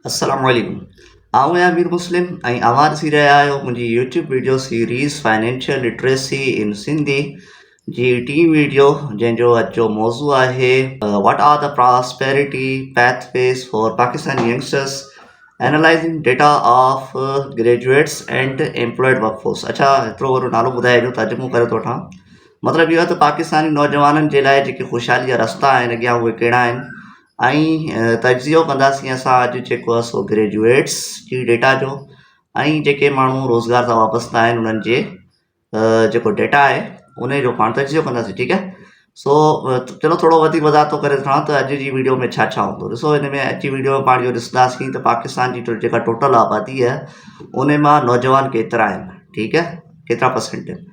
अस्सलाम वालेकुम। आऊं या अमीर मुस्लिम ऐं आवाज़ थी रहिया आहियो मुंहिंजी YouTube video series financial literacy in Sindhi जी टीं वीडियो जंहिंजो अॼु जो मौज़ू आहे what are the prosperity pathways for Pakistani youngsters analysing data of graduates and employed workforce. अच्छा, एतिरो वॾो नालो ॿुधाए ॾियो, तर्जुमो करे थो वठां। मतिलबु इहो आहे त पाकिस्तानी नौजवाननि जे लाइ जेके ख़ुशहाली जा रस्ता आहिनि अॻियां उहे कहिड़ा आहिनि ऐं तजियो कंदासीं असां अॼु जेको आहे सो ग्रेजुएट्स जी डेटा जो ऐं जेके माण्हू रोज़गार सां वाबस्ता आहिनि उन्हनि जे जेको डेटा आहे उन जो पाण तजियो कंदासीं। ठीकु आहे। सो चलो थोरो वधीक वज़ाहत थो करे वठां त अॼु जी वीडियो में छा छा हूंदो। ॾिसो, हिन में अॼु जी वीडियो में पाण इहो ॾिसंदासीं त पाकिस्तान जी जेका टोटल आबादी आहे उन मां नौजवान केतिरा आहिनि। ठीकु आहे, केतिरा परसेंट आहिनि।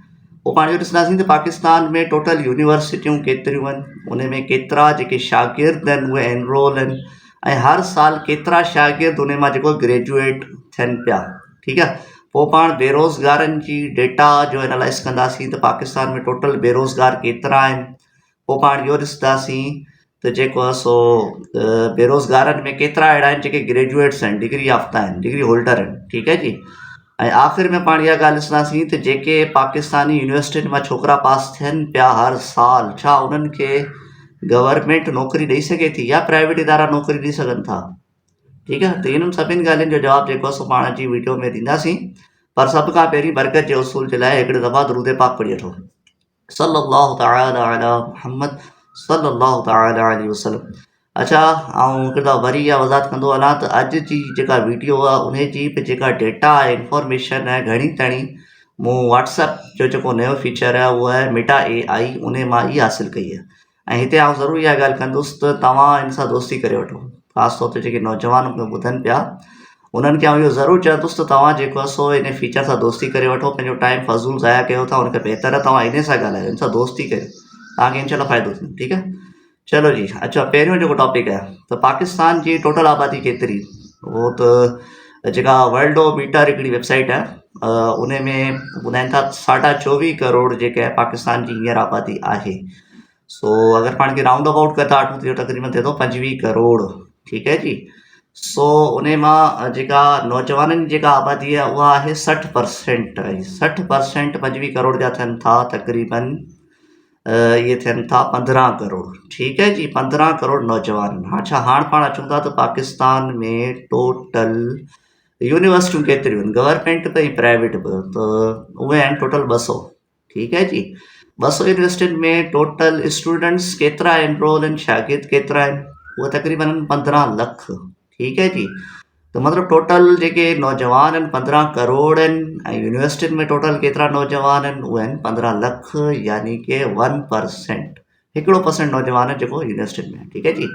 पोइ पाण इहो ॾिसंदासीं त पाकिस्तान में टोटल यूनिवर्सिटियूं केतिरियूं आहिनि, उन में केतिरा जेके शागिर्द आहिनि उहे एनरोल आहिनि ऐं हर साल केतिरा शागिर्द उन मां जेको ग्रेजुएट थियनि पिया। ठीकु आहे। पोइ पाण बेरोज़गारनि जी डेटा जो एनालाइज़ कंदासीं त पाकिस्तान में टोटल बेरोज़गार केतिरा आहिनि। पोइ पाण इहो ॾिसंदासीं त जेको आहे सो बेरोज़गारनि में केतिरा अहिड़ा आहिनि जेके ग्रेजुएट्स आहिनि, डिग्री याफ़्ता आहिनि, डिग्री होल्डर आहिनि। ठीकु आहे जी। ऐं आख़िर में पाण इहा ॻाल्हि ॾिसंदासीं त जेके पाकिस्तानी यूनिवर्सिटियुनि मां छोकिरा पास थियनि पिया हर साल, छा उन्हनि खे गवर्नमेंट नौकरी ॾेई सघे थी या प्राइवेट इदारा नौकरी ॾेई सघनि था। ठीकु आहे। त इन्हनि सभिनि ॻाल्हियुनि जो जवाबु जेको आहे सो पाण जी वीडियो में ॾींदासीं। पर सभ खां पहिरीं बरकत जे उसूल जे लाइ हिकिड़े दफ़ा दुरूद पाक पढ़ी वठो। सल्लल्लाहु तआला अला मुहम्मद सल्लल्लाहु तआला अलैहि वसल्लम। अच्छा, ऐं हिकु दफ़ा वरी इहा वज़ाहत कंदो हलां त अॼु जी जेका वीडियो आहे उन जी बि जेका डेटा आहे, इंफॉर्मेशन आहे, घणी तणी मूं व्हाट्सएप जो जेको नयो फीचर आहे उहो आहे मेटा AI, उन मां ई हासिलु कई आहे। ऐं हिते आउं ज़रूरु इहा ॻाल्हि कंदुसि त तव्हां इन सां दोस्ती करे वठो। ख़ासि तौर ते जेके नौजवान मूंखे ॿुधनि पिया उन्हनि खे आउं इहो ज़रूरु चवंदुसि त तव्हां जेको आहे सो इन फीचर सां दोस्ती करे वठो। पंहिंजो टाइम फज़ूल ज़ाया कयो था, उनखे बहितर तव्हां इन सां ॻाल्हायो, इन सां दोस्ती कयो, तव्हांखे इनशाला फ़ाइदो थींदो। ठीकु आहे। चलो जी। अच्छा, पहिरियों जेको टॉपिक आहे त पाकिस्तान जी टोटल आबादी केतिरी, उहो त जेका वर्ल्डोमीटर हिकिड़ी वेबसाइट आहे उन में ॿुधाइनि था 24.5 करोड़ जेके आहे पाकिस्तान जी हींअर आबादी आहे। सो अगरि पाण खे राउंड अबाउट कंदा वठूं त इहो तक़रीबन थिए थो 25 करोड़। ठीकु आहे जी। सो उन मां जेका नौजवाननि जी जेका आबादी आहे उहा आहे 60%। 60% 25 करोड़ जा थियनि था तक़रीबन इहे थियनि था 15 करोड़। ठीकु आहे जी। 15 करोड़ नौजवान। अच्छा, हाणे पाण अचूं था त पाकिस्तान में टोटल यूनिवर्सिटियूं केतिरियूं आहिनि, गवर्नमेंट बि ऐं प्राइवेट बि, त उहे आहिनि टोटल 200। ठीकु आहे जी। 200 यूनिवर्सिटियुनि में टोटल स्टूडेंट्स केतिरा एनरोल आहिनि, शागिर्द केतिरा आहिनि, उहे तक़रीबन 15 लख। ठीकु है जी। तो मतिलबु टोटल जेके नौजवान आहिनि 15 करोड़ आहिनि ऐं यूनिवर्सिटियुनि में टोटल केतिरा नौजवान आहिनि, उहे आहिनि 15 लख, यानी कि 1%, 1% नौजवान आहिनि जेको यूनिवर्सिटियुनि में। ठीकु है जी।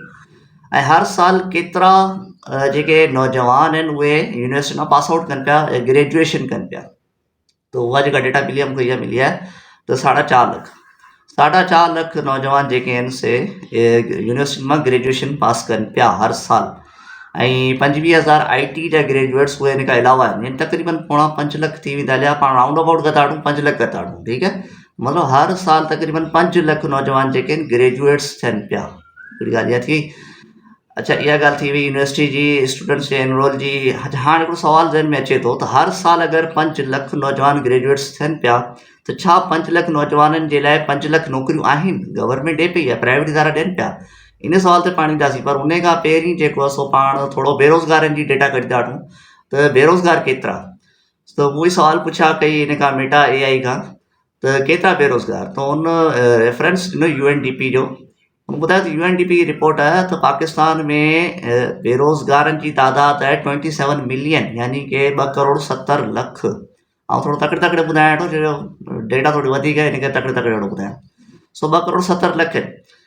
ऐं हर साल केतिरा जेके नौजवान आहिनि उहे यूनिवर्सिटी मां पास आउट कनि पिया, ग्रेजुएशन कनि पिया। तो उहा जेका डेटा मिली आहे मूंखे इहा मिली आहे त 4.5 लख, 4.5 लख नौजवान जेके आहिनि से यूनिवर्सिटी मां ग्रेजुएशन पास कनि पिया हर साल। ऐं 25,000 IT जा ग्रेजुएट्स उहे हिन खां अलावा आहिनि, यानी तक़रीबन 4.5 लख थी वेंदा, हलिया पाण राउंड अबाउट घटाड़ूं 5 लख घटाड़ूं। ठीकु है। मतिलबु हर साल तक़रीबन 5 लख नौजवान जेके आहिनि ग्रेजुएट्स थियनि पिया। हिकिड़ी ॻाल्हि इहा थी। अच्छा, इहा ॻाल्हि थी वई यूनिवर्सिटी जी स्टूडेंट्स जे एनरोल जी। हाणे हिकिड़ो सुवाल ज़हन में अचे थो त हर साल अगरि 5 लख नौजवान ग्रेजुएट्स थियनि पिया त छा 5 लख नौजवाननि जे लाइ 5 लख नौकरियूं आहिनि, गवर्नमेंट ॾिए पई या प्राइवेट इदारा ॾियनि पिया? इन सवाल ते पाण ईंदासीं। पर उन खां पहिरीं जेको आहे सो पाण थोरो बेरोज़गारनि जी डेटा कढी था वठूं त बेरोज़गार केतिरा। त उहो ई सुवाल पुछा कई इन खां मेटा AI खां त केतिरा बेरोज़गार, त उन रेफरेंस ॾिनो UNDP जो। उन ॿुधायो त UNDP जी रिपोर्ट आहे त पाकिस्तान में बेरोज़गारनि जी तादाद आहे 27 मिलियन, यानी कि 2.70 करोड़। ऐं थोरो तकिड़े तकिड़े ॿुधायां वेठो, जो डेटा थोरी वधीक आहे, हिन करे तकिड़े तकिड़े वेठो ॿुधायां। सो 2.70 करोड़ आहिनि।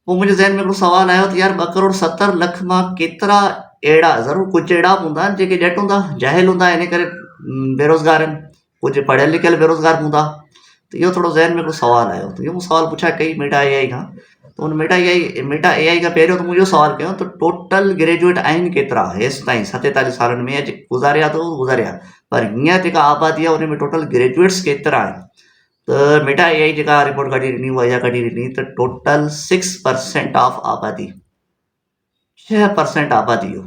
पोइ मुंहिंजे ज़हन में हिकिड़ो सुवालु आयो त यार 2.70 करोड़ मां केतिरा अहिड़ा, ज़रूरु कुझु अहिड़ा बि हूंदा आहिनि जेके ॼट हूंदा, जाहिल हूंदा, इन करे बेरोज़गार आहिनि, कुझु पढ़ियल लिखियल बेरोज़गार हूंदा। त इहो थोरो ज़हन में हिकिड़ो सुवालु आयो, त इहो मूं सुवालु पुछा कई मेटा AI खां। त उन मेटा AI खां पहिरियों त मूं इहो सुवालु कयो त टोटल ग्रेजुएट आहिनि केतिरा हेसि ताईं 47 सालनि में, गुज़ारिया तो गुज़ारिया, पर हींअर जेका आबादी आहे उन में टोटल ग्रेजुएट्स केतिरा आहिनि। त मेटा AI जेका रिपोर्ट कढी ॾिनी उहा इहा कढी ॾिनी त टोटल 6% ऑफ आबादी, 6% आबादी हो।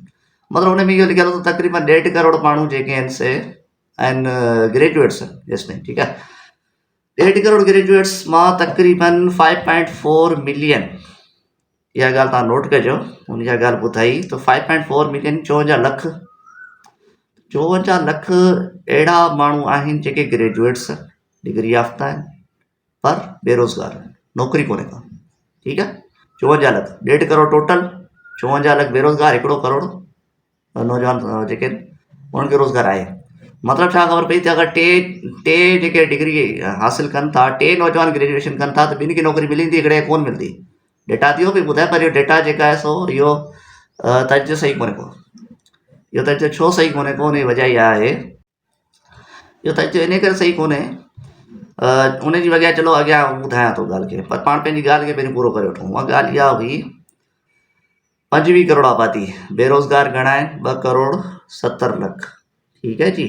मतिलबु हुन में इहो लिखियलु त तक़रीबन 1.5 करोड़ माण्हू जेके आहिनि से आहिनि ग्रेजुएट्स जेसिताईं, ठीकु आहे। 1.5 करोड़ ग्रेजुएट्स मां तक़रीबन 5.4 मिलियन, इहा ॻाल्हि तव्हां नोट कजो, हुन जा ॻाल्हि ॿुधाई त 5.4 मिलियन 54 लख अहिड़ा माण्हू आहिनि जेके ग्रेजुएट्स डिग्री याफ़्ता आहिनि पर बेरोज़गार आहिनि, नौकिरी कोन्हे का, ठीकु आहे। 54 लख, 1.5 करोड़ टोटल, 54 लख बेरोज़गार, 1 करोड़ नौजवान जेके आहिनि उन्हनि खे रोज़गार आहे। मतिलबु छा ख़बर पई त अगरि टे जेके डिग्री हासिलु कनि था, 2 नौजवान ग्रेजुएशन कनि था त ॿिनि खे नौकिरी मिलंदी, हिकिड़े खे कोन मिलंदी। डेटा थियो पई ॿुधाए, पर इहो डेटा जेका आहे सो इहो तर्ज सही कोन्हे को। इहो तर्ज छो सही कोन्हे को, उन जी वजह इहा आहे, इहो तर्ज इन करे सही कोन्हे, उन जी वजह चलो अॻियां ॿुधायां थो ॻाल्हि खे, पर पाण पंहिंजी ॻाल्हि खे पहिरीं पूरो करे वठूं। उहा ॻाल्हि इहा हुई 25 करोड़ आबादी, बेरोज़गार घणा आहिनि 2 करोड़ 70 लख, ठीकु है जी।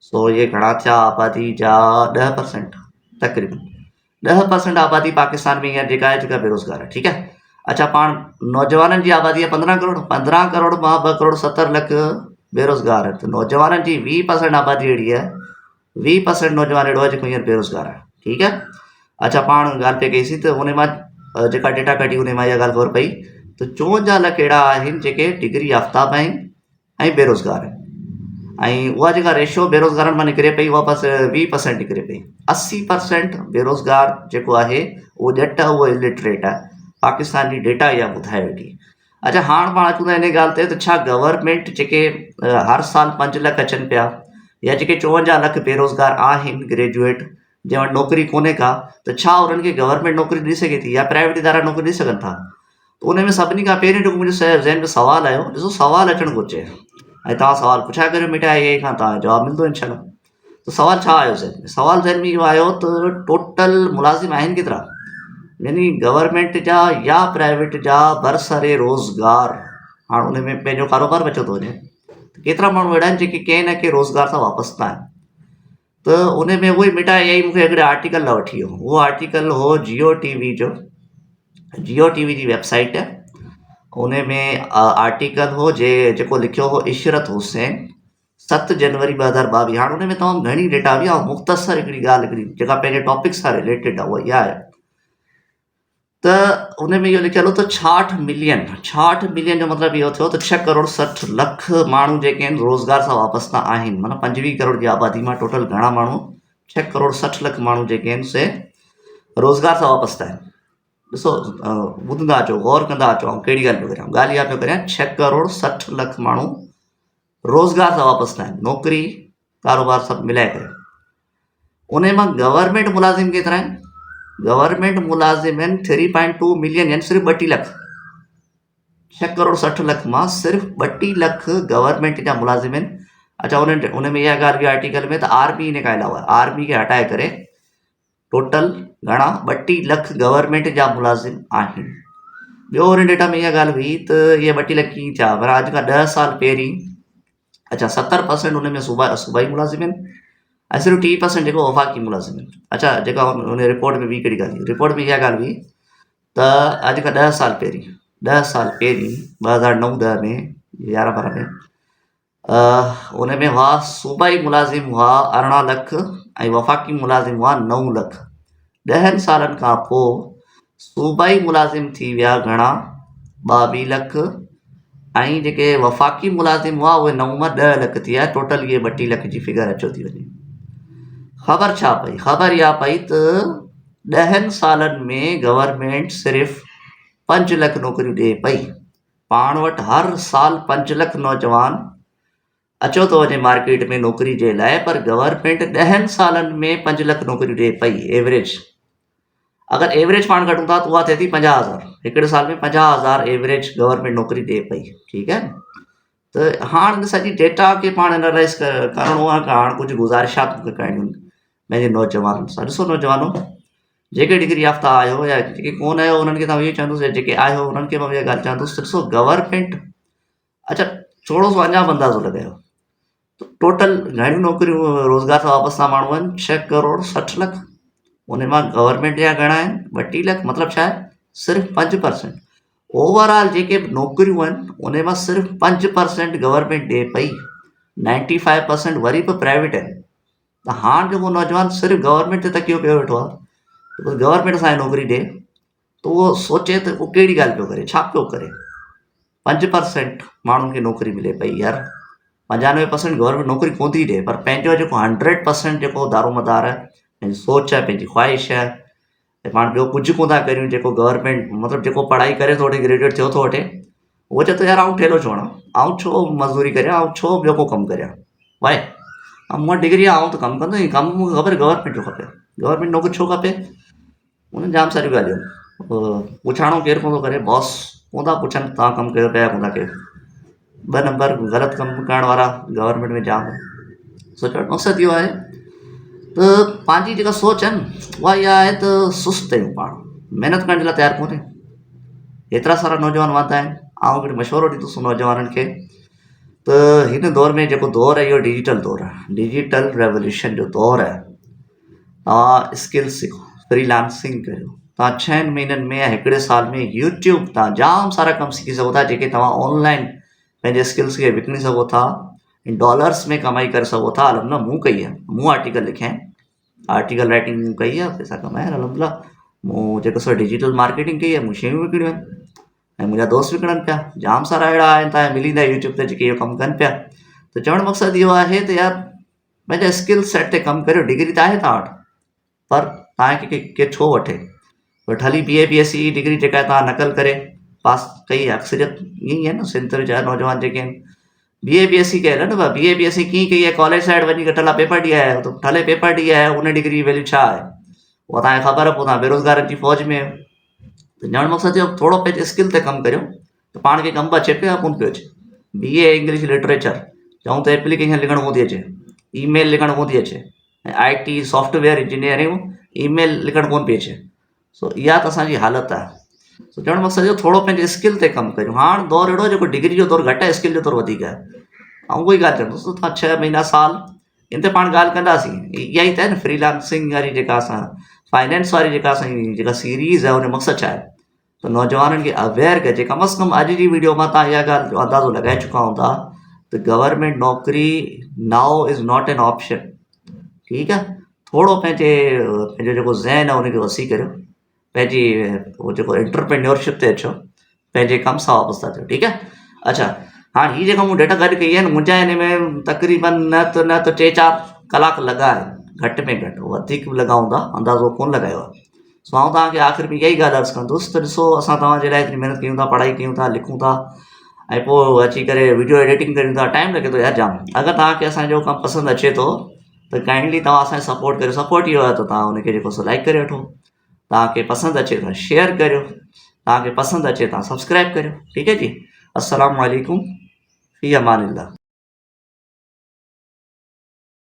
सो ये घणा थिया आबादी जा 10%, तक़रीबन 10% आबादी पाकिस्तान में हींअर जेका आहे जेका बेरोज़गार आहे, ठीकु है। अच्छा, पाण नौजवाननि जी आबादी आहे 15 करोड़, 15 करोड़ मां 2 करोड़ 70 लख बेरोज़गार आहे, त नौजवाननि जी 20% आबादी अहिड़ी आहे, 20% नौजवान अहिड़ो आहे जेको हींअर बेरोज़गार आहे, ठीकु है। अच्छा, पाण ॻाल्हि पे कईसीं त उन मां जेका डेटा कढी उन मां इहा ॻाल्हि ख़बर पई त 54 लख अहिड़ा आहिनि जेके डिग्री याफ़्ता बि आहिनि ऐं बेरोज़गार आहिनि, ऐं उहा जेका रेशो बेरोज़गारनि मां निकिरे पई उहा बसि 20% निकिरे पई। 80% बेरोज़गार जेको आहे उहो ॼट, उहो इलिटरेट आहे। पाकिस्तान जी डेटा इहा ॿुधाए वेठी। अच्छा, हाणे पाण अचूं था इन ॻाल्हि ते त छा गवर्नमेंट जेके हर साल 5 लख अचनि पिया, या जेके 54 लख बेरोज़गार आहिनि ग्रेजुएट जंहिं वटि नौकिरी कोन्हे का, त छा उन्हनि खे गवर्नमेंट नौकिरी ॾेई सघे थी या प्राइवेट इदारा नौकिरी ॾेई सघनि था? त उन में सभिनी खां पहिरियों जेको मुंहिंजे ज़हन में सुवालु आयो, ॾिसो सुवालु अचणु घुरिजे, ऐं तव्हां सुवालु पुछा करियो मिटा AI खां, तव्हांजो जवाबु मिलंदो इनशाला। त सुवालु छा आयो ज़हन में? सुवालु ज़हन में इहो आयो त टोटल मुलाज़िम आहिनि केतिरा, यानी गवर्नमेंट जा या प्राइवेट जा बरसरे रोज़गार, हाणे उन में पंहिंजो कारोबार बचो थो वञे, त केतिरा माण्हू अहिड़ा आहिनि जेके कंहिं न कंहिं रोज़गार सां वापसि था आहिनि। त उन में उहो ई मिटा AI मूंखे हिकिड़े आर्टिकल लाइ वठी वियो, उहो आर्टिकल हो जियो टीवी जो, जियो टीवी जी वेबसाइट आहे, उन में आर्टिकल हो जेको लिखियो हो इशरत हुसैन, 7 जनवरी 2022। हाणे उन में तमामु घणी डेटा हुई, ऐं मुख़्तसर हिकिड़ी ॻाल्हि हिकिड़ी जेका पंहिंजे टॉपिक सां रिलेटेड आहे उहा इहा आहे त उन में इहो लिखियलु हो त 66 मिलियन, 66 मिलियन जो मतिलबु इहो थियो त 6 करोड़ 60 लख माण्हू जेके आहिनि रोज़गार सां वापसि था आहिनि, माना 25 करोड़ जी आबादी मां टोटल घणा माण्हू, 6 करोड़ 60 लख माण्हू जेके आहिनि से रोज़गार सां वापसि था आहिनि। ॾिसो, ॿुधंदा अचो, गौर कंदा अचो, ऐं कहिड़ी ॻाल्हि पियो करियां, ॻाल्हि इहा पियो करियां, 6 करोड़ 60 लख माण्हू रोज़गार सां वापसि था आहिनि, नौकिरी कारोबार सभु मिलाए करे। उन मां गवर्नमेंट मुलाज़िम केतिरा आहिनि? गवर्नमेंट मुलाज़िम आहिनि 3.2 मिलियन, यानी सिर्फ़ु 32 लख। 6 करोड़ 60 लख मां सिर्फ़ु 32 लख गवर्नमेंट जा मुलाज़िम आहिनि। अच्छा, उन में इहा ॻाल्हि बि आर्टिकल में त आर्मी इन खां अलावा, आर्मी खे हटाए करे टोटल घणा 32 लख गवर्नमेंट जा मुलाज़िम आहिनि। ॿियो हुन डेटा में इहा ॻाल्हि हुई त इहे 32 लख कीअं थिया, पर अॼु खां 10 साल पहिरीं, अच्छा 70% उन में सूबाई मुलाज़िम आहिनि ऐं सिर्फ़ु 30% जेको वफ़ाक़ी मुलाज़िम आहिनि। अच्छा, जेका उन रिपोर्ट में ॿी कहिड़ी ॻाल्हि हुई, रिपोर्ट में इहा ॻाल्हि हुई त अॼु खां 10 साल पहिरीं, 2009-10 में, 11-12 में, उन में हुआ सूबाई मुलाज़िम हुआ 18 लख ऐं वफ़ाक़ी मुलाज़िम हुआ 9 लख। 10 सालनि खां पोइ सूबाई मुलाज़िम थी विया घणा, 22 लख, ऐं जेके वफ़ाक़ी मुलाज़िम हुआ उहे 9 मां 10 लख थी विया, टोटल इहे 32 लख जी फिगर अचो थी वञे। ख़बर छा पई? ख़बर इहा पई त 10 सालनि में गवर्नमेंट सिर्फ़ु 5 लख नौकरियूं ॾिए पई। पाण वटि हर साल 5 लख नौजवान अचो थो वञे मार्केट में नौकरी जे लाइ, पर गवर्नमेंट 10 सालनि में 5 लख नौकरियूं ॾिए पई एवरेज। अगरि एवरेज पाण कढूं था त उहा थिए थी 50,000, हिकिड़े साल में 50,000 एवरेज गवर्नमेंट नौकरी ॾिए पई, ठीकु है। त हाणे सॼी डेटा खे पाण एनालाइज़ करिणो आहे, हाणे कुझु गुज़ारिशात मूंखे करणियूं आहिनि पंहिंजे नौजवाननि सां। ॾिसो नौजवानो, जेके डिग्री याफ़्ता आहियो या जेके कोन आहियो उन्हनि खे तव्हां इहो चवंदुसि, जेके आहियो उन्हनि खे मां इहा ॻाल्हि चवंदुसि, ॾिसो गवर्नमेंट, अच्छा थोरो सो अञा बि अंदाज़ो लॻायो, टोटल घणियूं नौकरियूं रोज़गार सां वापसि था माण्हू आहिनि, 6 करोड़ 60 लख। उन मां गवर्नमेंट जा घणा आहिनि? 32 लख। मतिलबु छा आहे? सिर्फ़ु 5%। ओवरऑल जेके नौकरियूं आहिनि उन मां सिर्फ़ु 5% गवर्नमेंट ॾिए पई, 95% वरी बि प्राइवेट आहिनि। त हाणे जेको नौजवान सिर्फ़ु गवर्नमेंट ते तकियो पियो वेठो आहे, गवर्नमेंट असांखे नौकिरी ॾिए, त उहो सोचे त उहो कहिड़ी ॻाल्हि पियो करे, छा पियो करे। 5% माण्हुनि खे नौकिरी मिले पई यार, 95% गवर्नमेंट नौकिरी कोन थी ॾिए, पर पंहिंजो जेको 100% जेको दारोमदार आहे, पंहिंजी सोच आहे, पंहिंजी ख़्वाहिश आहे, त पाण ॿियो कुझु कोन था करियूं जेको गवर्नमेंट मतिलबु जेको पढ़ाई करे थो वठे, ग्रेजुएट थियो थो वठे, उहो चए थो यार आउं ठेलो छो हणां, आउं छो मज़दूरी करियां, आउं छो ॿियो को कमु करियां, वाए मूं वटि डिग्री आहे, आउं त कमु कंदो ई, कमु मूंखे ख़बर गवर्नमेंट जो खपे। गवर्नमेंट नौकिरी छो खपे, उन जाम सारियूं ॻाल्हियूं आहिनि। पुछाणो केरु कोन थो करे, बॉस कोन था पुछनि तव्हां कमु कयो पिया कोन था कयो। 2 नंबर ग़लति कमु करण वारा गवर्नमेंट में जाम आहिनि। सो चवण मक़सदु इहो आहे त पंहिंजी जेका सोच आहे न उहा इहा आहे त सुस्त आहियूं पाण, महिनत करण जे लाइ तयारु कोन्हे। एतिरा सारा नौजवान वांदा आहिनि, आउं हिकिड़ो मशवरो ॾींदुसि नौजवाननि खे त हिन दौर में जेको दौरु आहे इहो डिजिटल दौरु आहे, डिजिटल रेवोल्यूशन जो दौरु आहे। तव्हां स्किल सिखो, फ्रीलांसिंग करियो, तव्हां 6 महीननि में या हिकिड़े साल में यूट्यूब तां जाम सारा कम सीखी सघो था जेके तव्हां ऑनलाइन पंहिंजे स्किल्स खे विकिणी सघो था, डॉलर्स में कमाई करे सघो था। अलहमदिल्ला मूं कई आहे, मूं आर्टिकल लिखिया आहिनि, आर्टिकल राइटिंग मूं कई आहे, पैसा कमाया आहिनि अलहमदिल्ला। मूं जेको सो डिजिटल मार्केटिंग कई आहे, मूं शयूं विकिणियूं आहिनि ऐं मुंहिंजा दोस्त विकिणनि पिया, जाम सारा अहिड़ा आहिनि तव्हां मिलींदा यूट्यूब ते जेके इहो कमु कनि पिया। त चवणु मक़सदु इहो आहे त यार पंहिंजे स्किल सेट ते कमु करियो। डिग्री त आहे तव्हां वटि, पर तव्हांखे के छो वठे, बट हली BA BSc डिग्री जेका तव्हां नकल करे पास कई आहे, अक्सरियत ईअं ई आहे न, सिंध जा नौजवान जेके आहिनि BA BSc कयल आहे न, BA BSc कीअं कई आहे, कॉलेज साइड वञी करे ठला पेपर ॾी आया आहियो, त ठले पेपर ॾी आया आहियो, उन डिग्री जी वैल्यू छा आहे, उहा तव्हांखे ख़बर आहे, पोइ तव्हां बेरोज़गारनि जी फ़ौज में आहियो। त ॼण मक़सदु इहो थोरो पंहिंजे स्किल ते कमु करियो, त पाण खे कमु अचे पियो या कोन पियो अचे। BA इंग्लिश लिटरेचर चऊं त एप्लीकेशन लिखणु कोन थी अचे, ईमेल लिखणु कोन थी अचे, ऐं IT सॉफ्टवेयर इंजीनियरिंग ईमेल लिखणु कोन पई अचे। सो इहा त असांजी हालति आहे। सो चवणु मक़सदु इहो थोरो पंहिंजे स्किल ते कमु करियूं। हाणे दौरु अहिड़ो जेको डिग्री जो दौरु घटि आहे, स्किल जो दौरु वधीक आहे। ऐं उहा ई ॻाल्हि चवंदुसि, तव्हां 6 महीना साल इन ते पाण ॻाल्हि कंदासीं। इहा ई त आहे न फ्रीलांसिंग वारी जेका असां फाइनेंस वारी जेका असांजी जेका सीरीज़ आहे, उन जो मक़सदु छा आहे त नौजवाननि खे अवेयर कजे। कम से कम अॼु जी वीडियो मां तव्हां इहा ॻाल्हि जो अंदाज़ो लॻाए चुका हूंदा त गवर्नमेंट नौकिरी now is not an option. ठीकु आहे, थोरो पंहिंजो जेको ज़हन आहे उनखे वसी करियो, पंहिंजी उहो जेको एंटरप्रेन्योरशिप ते अचो, पंहिंजे कम सां वापसि था थियो। ठीकु आहे, अच्छा हाणे हीअ जेका मूं डेटा गॾु कई आहे न, मुंहिंजा हिन में तक़रीबन न त 3-4 कलाक लॻा आहिनि, घटि में घटि, वधीक बि लॻा हूंदा, अंदाज़ो कोन लॻायो आहे। सो आउं तव्हांखे आख़िर में इहा ई ॻाल्हि अर्ज़ु कंदुसि त ॾिसो, असां तव्हांजे लाइ एतिरी महिनत कयूं था, पढ़ाई कयूं था, लिखूं था, ऐं पोइ अची करे वीडियो एडिटिंग कयूं था, टाइम लॻे थो यार जाम। अगरि तव्हांखे असांजो कमु पसंदि अचे थो त काइंडली तव्हां असांखे सपोर्ट करियो। सपोर्ट इहो आहे त तव्हां हुनखे जेको सो लाइक करे वठो, तव्हांखे पसंदि अचे त शेयर करियो, तव्हांखे पसंदि अचे तव्हां सब्सक्राइब करियो। ठीकु आहे जी, अस्सलाम वालेकुम, फ़ी अमान अल्लाह।